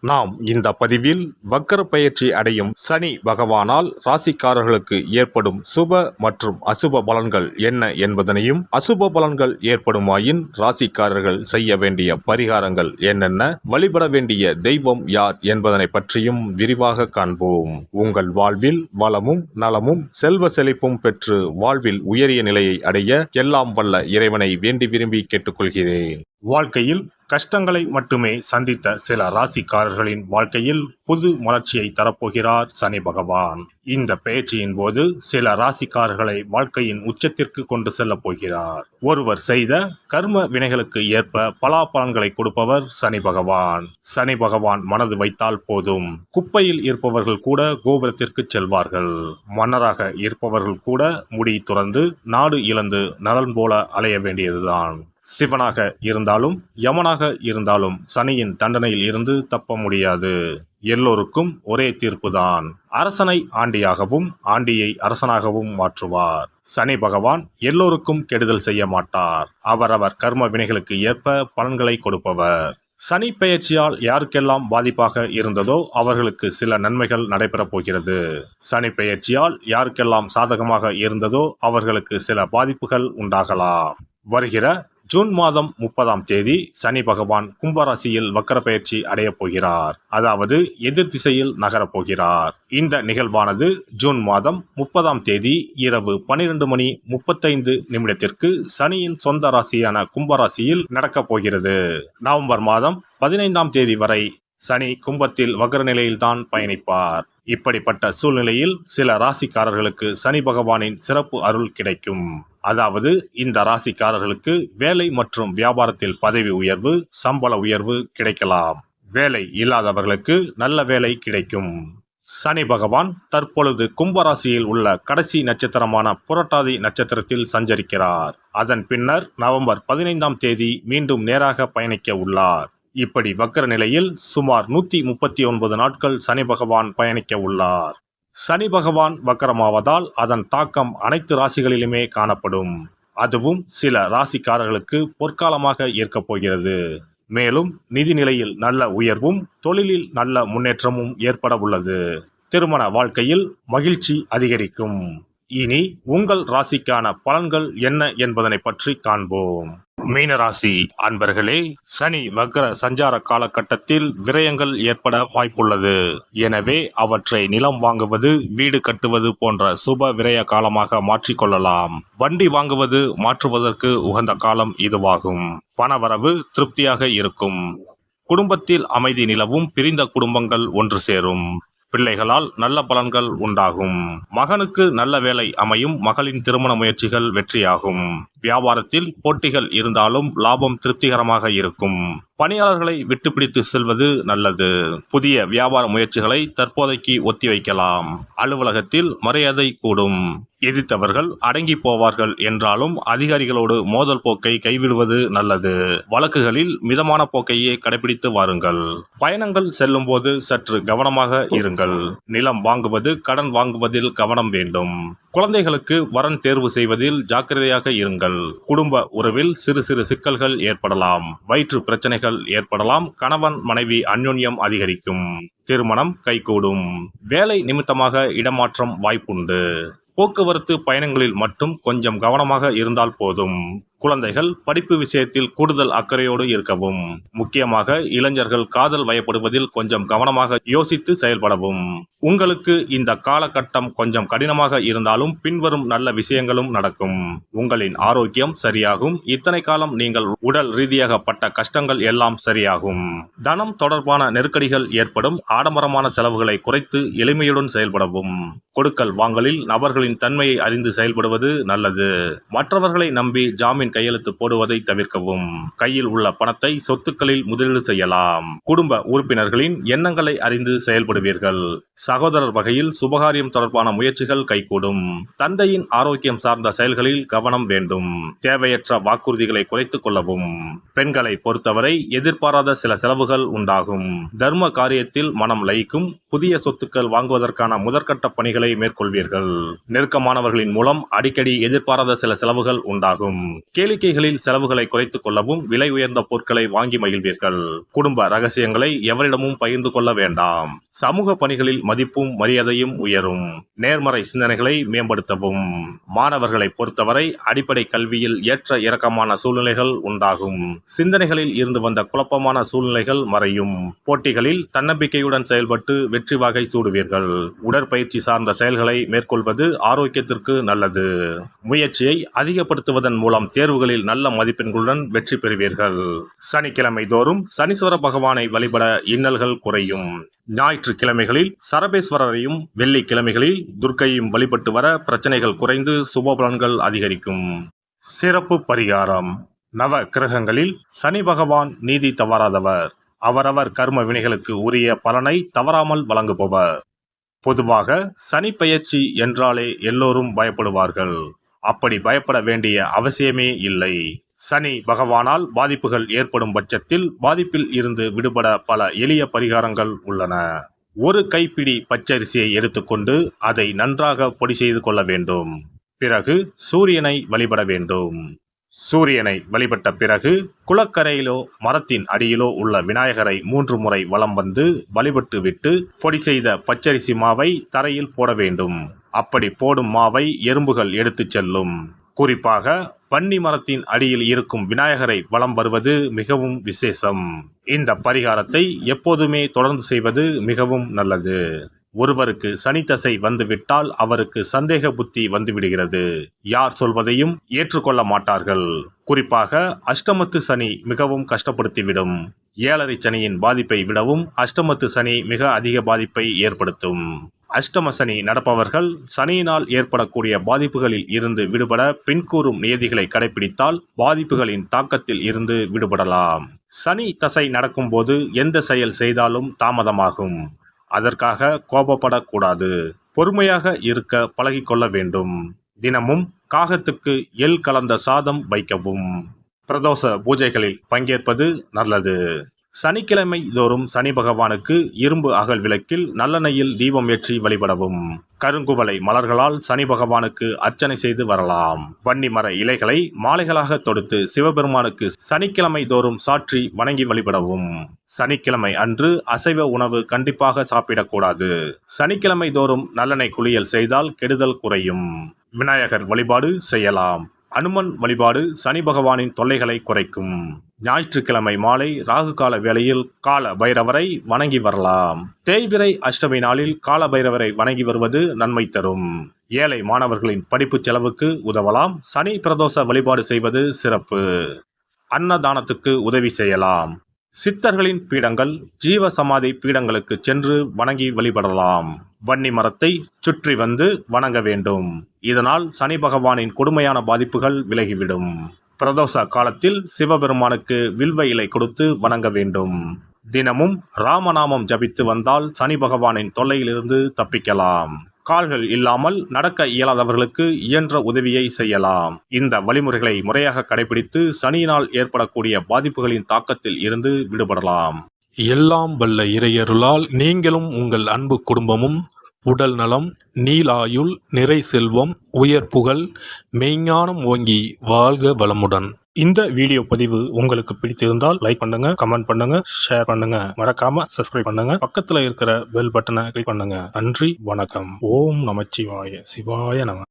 நாம் இந்த பதிவில் வக்கர பயிற்சி அடையும் சனி பகவானால் ராசிக்காரர்களுக்கு ஏற்படும் சுப மற்றும் அசுப பலன்கள் என்ன என்பதனையும், அசுப பலன்கள் ஏற்படுமாயின் ராசிக்காரர்கள் செய்ய வேண்டிய பரிகாரங்கள் என்னென்ன, வழிபட வேண்டிய தெய்வம் யார் என்பதனை பற்றியும் விரிவாக காண்போம். உங்கள் வாழ்வில் வளமும் நலமும் செல்வ செழிப்பும் பெற்று வாழ்வில் உயரிய நிலையை அடைய எல்லாம் வல்ல இறைவனை வேண்டி விரும்பி கேட்டுக்கொள்கிறேன். வாழ்க்கையில் கஷ்டங்களை மட்டுமே சந்தித்த சில ராசிக்காரர்களின் வாழ்க்கையில் புது மலர்ச்சியை தரப்போகிறார் சனி பகவான். இந்த பயிற்சியின் போது சில ராசிக்காரர்களை வாழ்க்கையின் உச்சத்திற்கு கொண்டு செல்ல போகிறார். ஒருவர் செய்த கர்ம வினைகளுக்கு ஏற்ப பலாபலன்களை கொடுப்பவர் சனி பகவான். சனி பகவான் மனது வைத்தால் போதும், குப்பையில் இருப்பவர்கள் கூட கோபுரத்திற்கு செல்வார்கள். மன்னராக இருப்பவர்கள் கூட முடி துறந்து நாடு இழந்து நலன் போல அலைய வேண்டியதுதான். சிவனாக இருந்தாலும் யமனாக இருந்தாலும் சனியின் தண்டனையில் இருந்து தப்ப முடியாது. எல்லோருக்கும் ஒரே தீர்ப்புதான். அரசனை ஆண்டியாகவும் ஆண்டியை அரசனாகவும் மாற்றுவார். சனி பகவான் எல்லோருக்கும் கெடுதல் செய்ய மாட்டார். அவரவர் கர்ம வினைகளுக்கு ஏற்ப பலன்களை கொடுப்பவர். சனி பெயர்ச்சியால் யாருக்கெல்லாம் பாதிப்பாக இருந்ததோ அவர்களுக்கு சில நன்மைகள் நடைபெறப் போகிறது. சனி பெயர்ச்சியால் யாருக்கெல்லாம் சாதகமாக இருந்ததோ அவர்களுக்கு சில பாதிப்புகள் உண்டாகலாம். வருகிற ஜூன் மாதம் 30ஆம் தேதி சனி பகவான் கும்பராசியில் வக்கர பயிற்சி அடையப் போகிறார். அதாவது எதிர் திசையில் நகரப் போகிறார். இந்த நிகழ்வானது ஜூன் மாதம் 30ஆம் தேதி இரவு 12:35 சனியின் சொந்த ராசியான கும்பராசியில் நடக்கப் போகிறது. நவம்பர் மாதம் 15ஆம் தேதி வரை சனி கும்பத்தில் வக்ர நிலையில்தான் பயணிப்பார். இப்படிப்பட்ட சூழ்நிலையில் சில ராசிக்காரர்களுக்கு சனி பகவானின் சிறப்பு அருள் கிடைக்கும். அதாவது இந்த ராசிக்காரர்களுக்கு வேலை மற்றும் வியாபாரத்தில் பதவி உயர்வு, சம்பள உயர்வு கிடைக்கலாம். வேலை இல்லாதவர்களுக்கு நல்ல வேலை கிடைக்கும். சனி பகவான் தற்பொழுது கும்பராசியில் உள்ள கடைசி நட்சத்திரமான புரட்டாதி நட்சத்திரத்தில் சஞ்சரிக்கிறார். அதன் பின்னர் நவம்பர் 15ஆம் தேதி மீண்டும் நேராக பயணிக்க உள்ளார். இப்படி வக்கர நிலையில் சுமார் 139 நாட்கள் சனி பகவான் பயணிக்க உள்ளார். சனி பகவான் வக்கரமாவதால் அதன் தாக்கம் அனைத்து ராசிகளிலுமே காணப்படும். அதுவும் சில ராசிக்காரர்களுக்கு பொற்காலமாக இருக்கப் போகிறது. மேலும் நிதி நிலையில் நல்ல உயர்வும் தொழிலில் நல்ல முன்னேற்றமும் ஏற்பட உள்ளது. திருமண வாழ்க்கையில் மகிழ்ச்சி அதிகரிக்கும். இனி உங்கள் ராசிக்கான பலன்கள் என்ன என்பதனை பற்றி காண்போம். மீனராசி அன்பர்களே, சனி வக்ர சஞ்சார காலகட்டத்தில் விரயங்கள் ஏற்பட வாய்ப்புள்ளது. எனவே அவற்றை நிலம் வாங்குவது, வீடு கட்டுவது போன்ற சுப விரய காலமாக மாற்றிக்கொள்ளலாம். வண்டி வாங்குவது மாற்றுவதற்கு உகந்த காலம் இதுவாகும். பணவரவு திருப்தியாக இருக்கும். குடும்பத்தில் அமைதி நிலவும். பிரிந்த குடும்பங்கள் ஒன்று சேரும். பிள்ளைகளால் நல்ல பலன்கள் உண்டாகும். மகனுக்கு நல்ல வேலை அமையும். மகளின் திருமண முயற்சிகள் வெற்றியாகும். வியாபாரத்தில் போட்டிகள் இருந்தாலும் லாபம் திருப்திகரமாக இருக்கும். பணியாளர்களை விட்டுப்பிடித்து செல்வது நல்லது. புதிய வியாபார முயற்சிகளை தற்போதைக்கு ஒத்திவைக்கலாம். அலுவலகத்தில் மரியாதை கூடும். எதிர்த்தவர்கள் அடங்கி போவார்கள் என்றாலும் அதிகாரிகளோடு மோதல் போக்கை கைவிடுவது நல்லது. வழக்குகளில் மிதமான போக்கையே கடைபிடித்து வாருங்கள். பயணங்கள் செல்லும் போது சற்று கவனமாக இருங்கள். நிலம் வாங்குவது, கடன் வாங்குவதில் கவனம் வேண்டும். குழந்தைகளுக்கு வரன் தேர்வு செய்வதில் ஜாக்கிரதையாக இருங்கள். குடும்ப உறவில் சிறு சிறு சிக்கல்கள் ஏற்படலாம். வயிற்று பிரச்சனைகள் ஏற்படலாம். கணவன் மனைவி அந்யோன்யம் அதிகரிக்கும். திருமணம் கைகூடும். வேலை நிமித்தமாக இடமாற்றம் வாய்ப்புண்டு. போக்குவரத்து பயணங்களில் மட்டும் கொஞ்சம் கவனமாக இருந்தால் போதும். குழந்தைகள் படிப்பு விஷயத்தில் கூடுதல் அக்கறையோடு இருக்கவும். முக்கியமாக இளைஞர்கள் காதல் வயப்படுவதில் கொஞ்சம் கவனமாக யோசித்து செயல்படவும். உங்களுக்கு இந்த காலகட்டம் கொஞ்சம் கடினமாக இருந்தாலும் பின்வரும் நல்ல விஷயங்களும் நடக்கும். உங்களின் ஆரோக்கியம் சரியாகும். இத்தனை காலம் நீங்கள் உடல் ரீதியாக பட்ட கஷ்டங்கள் எல்லாம் சரியாகும். தனம் தொடர்பான நெருக்கடிகள் ஏற்படும். ஆடம்பரமான செலவுகளை குறைத்து எளிமையுடன் செயல்படவும். கொடுக்கல் வாங்கலில் நபர்களின் தன்மையை அறிந்து செயல்படுவது நல்லது. மற்றவர்களை நம்பி ஜாமீன் கையெழுத்து போடுவதை தவிர்க்கவும். கையில் உள்ள பணத்தை சொத்துக்களில் முதலீடு செய்யலாம். குடும்ப உறுப்பினர்களின் எண்ணங்களை அறிந்து செயல்படுவீர்கள். சகோதரர் வகையில் சுபகாரியம் தொடர்பான முயற்சிகள் கைகூடும். தந்தையின் ஆரோக்கியம் சார்ந்த செயல்களில் கவனம் வேண்டும். தேவையற்ற வாக்குறுதிகளை குறைத்துக் கொள்ளவும். பெண்களை பொறுத்தவரை எதிர்பாராத சில செலவுகள் உண்டாகும். தர்ம காரியத்தில் மனம் லயிக்கும். புதிய சொத்துக்கள் வாங்குவதற்கான முதற்கட்ட பணிகளை மேற்கொள்வீர்கள். நெருக்கமானவர்களின் மூலம் அடிக்கடி எதிர்பாராத சில செலவுகள் உண்டாகும். கேளிக்கைகளில் செலவுகளை குறைத்துக் கொள்ளவும் விலை உயர்ந்த பொருட்களை வாங்கி மகிழ்வீர்கள். குடும்ப ரகசியங்களை எவரிடமும் பகிர்ந்து கொள்ள வேண்டாம். சமூக பணிகளில் மதிப்பும் மரியாதையும் உயரும். நேர்மறை சிந்தனைகளை மேம்படுத்தவும். மாணவர்களை பொறுத்தவரை அடிப்படை கல்வியில் ஏற்ற இறக்கமான சூழ்நிலைகள் உண்டாகும். சிந்தனைகளில் இருந்து வந்த குழப்பமான சூழ்நிலைகள் மறையும். போட்டிகளில் தன்னம்பிக்கையுடன் செயல்பட்டு வெற்றி வாகை சூடுவீர்கள். உடற்பயிற்சி சார்ந்த செயல்களை மேற்கொள்வது ஆரோக்கியத்திற்கு நல்லது. முயற்சியை அதிகப்படுத்துவதன் மூலம் தேர்வுகளில் நல்ல மதிப்பெண்களுடன் வெற்றி பெறுவீர்கள். சனிக்கிழமை தோறும் சனீஸ்வர பகவானை வழிபட இன்னல்கள் குறையும். ஞாயிற்றுக்கிழமைகளில் சரபேஸ்வரரையும் வெள்ளிக்கிழமைகளில் துர்க்கையும் வழிபட்டு வர பிரச்சனைகள் குறைந்து சுபபலன்கள் அதிகரிக்கும். சிறப்பு பரிகாரம். நவ கிரகங்களில் சனி பகவான் நீதி தவறாதவர். அவரவர் கர்ம வினைகளுக்கு உரிய பலனை தவறாமல் வழங்குபவர். பொதுவாக சனி பெயர்ச்சி என்றாலே எல்லோரும் பயப்படுவார்கள். அப்படி பயப்பட வேண்டிய அவசியமே இல்லை. சனி பகவானால் பாதிப்புகள் ஏற்படும் பட்சத்தில் பாதிப்பில் இருந்து விடுபட பல எளிய பரிகாரங்கள் உள்ளன. ஒரு கைப்பிடி பச்சரிசியை எடுத்துக்கொண்டு அதை நன்றாக பொடி செய்து கொள்ள வேண்டும். பிறகு சூரியனை வழிபட வேண்டும். சூரியனை வழிபட்ட பிறகு குளக்கரையிலோ மரத்தின் அடியிலோ உள்ள விநாயகரை 3 முறை வலம் வந்து வழிபட்டு விட்டு பொடி செய்த பச்சரிசி மாவை தரையில் போட வேண்டும். அப்படி போடும் மாவை எறும்புகள் எடுத்துச் செல்லும். குறிப்பாக வன்னி மரத்தின் அடியில் இருக்கும் விநாயகரை வலம் வருவது மிகவும் விசேஷம். இந்த பரிகாரத்தை எப்போதுமே தொடர்ந்து செய்வது மிகவும் நல்லது. ஒருவருக்கு சனி தசை வந்துவிட்டால் அவருக்கு சந்தேக புத்தி வந்துவிடுகிறது. யார் சொல்வதையும் ஏற்றுக்கொள்ள மாட்டார்கள். குறிப்பாக அஷ்டமத்து சனி மிகவும் கஷ்டப்படுத்திவிடும். 7.5 சனியின் பாதிப்பை விடவும் அஷ்டமத்து சனி மிக அதிக பாதிப்பை ஏற்படுத்தும். அஷ்டம சனி நடப்பவர்கள் சனியினால் ஏற்படக்கூடிய பாதிப்புகளில் இருந்து விடுபட பின்கூறும் நியதிகளை கடைபிடித்தால் பாதிப்புகளின் தாக்கத்தில் இருந்து விடுபடலாம். சனி தசை நடக்கும்போது எந்த செயல் செய்தாலும் தாமதமாகும். அதற்காக கோபப்படக்கூடாது. பொறுமையாக இருக்க பழகிக்கொள்ள வேண்டும். தினமும் காகத்துக்கு எள் கலந்த சாதம் வைக்கவும். பிரதோஷ பூஜைகளில் பங்கேற்பது நல்லது. சனிக்கிழமை தோறும் சனி பகவானுக்கு இரும்பு அகல் விளக்கில் நல்லெண்ணெயில் தீபம் ஏற்றி வழிபடவும். கருங்குவளை மலர்களால் சனி பகவானுக்கு அர்ச்சனை செய்து வரலாம். வன்னி மர இலைகளை மாலைகளாக தொடுத்து சிவபெருமானுக்கு சனிக்கிழமை தோறும் சாற்றி வணங்கி வழிபடவும். சனிக்கிழமை அன்று அசைவ உணவு கண்டிப்பாக சாப்பிடக்கூடாது. சனிக்கிழமை தோறும் நல்லெண்ணெய் குளியல் செய்தால் கெடுதல் குறையும். விநாயகர் வழிபாடு செய்யலாம். அனுமன் வழிபாடு சனி பகவானின் தொல்லைகளை குறைக்கும். ஞாயிற்றுக்கிழமை மாலை ராகு கால வேளையில் கால பைரவரை வணங்கி வரலாம். தேய்பிறை அஷ்டமி நாளில் கால பைரவரை வணங்கி வருவது நன்மை தரும். ஏழை மாணவர்களின் படிப்பு செலவுக்கு உதவலாம். சனி பிரதோஷ வழிபாடு செய்வது சிறப்பு. அன்னதானத்துக்கு உதவி செய்யலாம். சித்தர்களின் பீடங்கள் ஜீவ சமாதி பீடங்களுக்கு சென்று வணங்கி வழிபடலாம். வன்னி மரத்தை சுற்றி வந்து வணங்க வேண்டும். இதனால் சனி பகவானின் கொடுமையான பாதிப்புகள் விலகிவிடும். பிரதோஷ காலத்தில் சிவபெருமானுக்கு வில்வ இலை கொடுத்து வணங்க வேண்டும். தினமும் ராமநாமம் ஜபித்து வந்தால் சனி பகவானின் தொல்லையிலிருந்து தப்பிக்கலாம். கால்கள் இல்லாமல் நடக்க இயலாதவர்களுக்கு இயன்ற உதவியை செய்யலாம். இந்த வழிமுறைகளை முறையாக கடைபிடித்து சனியினால் ஏற்படக்கூடிய பாதிப்புகளின் தாக்கத்தில் இருந்து விடுபடலாம். எல்லாம் வல்ல இறையருளால் நீங்களும் உங்கள் அன்பு குடும்பமும் உடல் நலம், நீலாயுள், நிறை செல்வம், உயர் புகழ், மெய்ஞானம் ஓங்கி வாழ்க வளமுடன். இந்த வீடியோ பதிவு உங்களுக்கு பிடித்திருந்தால் லைக் பண்ணுங்க, கமெண்ட் பண்ணுங்க, ஷேர் பண்ணுங்க. மறக்காம சப்ஸ்கிரைப் பண்ணுங்க. பக்கத்துல இருக்கிற பெல் பட்டனை கிளிக் பண்ணுங்க. நன்றி, வணக்கம். ஓம் நமச்சிவாய. சிவாய நம.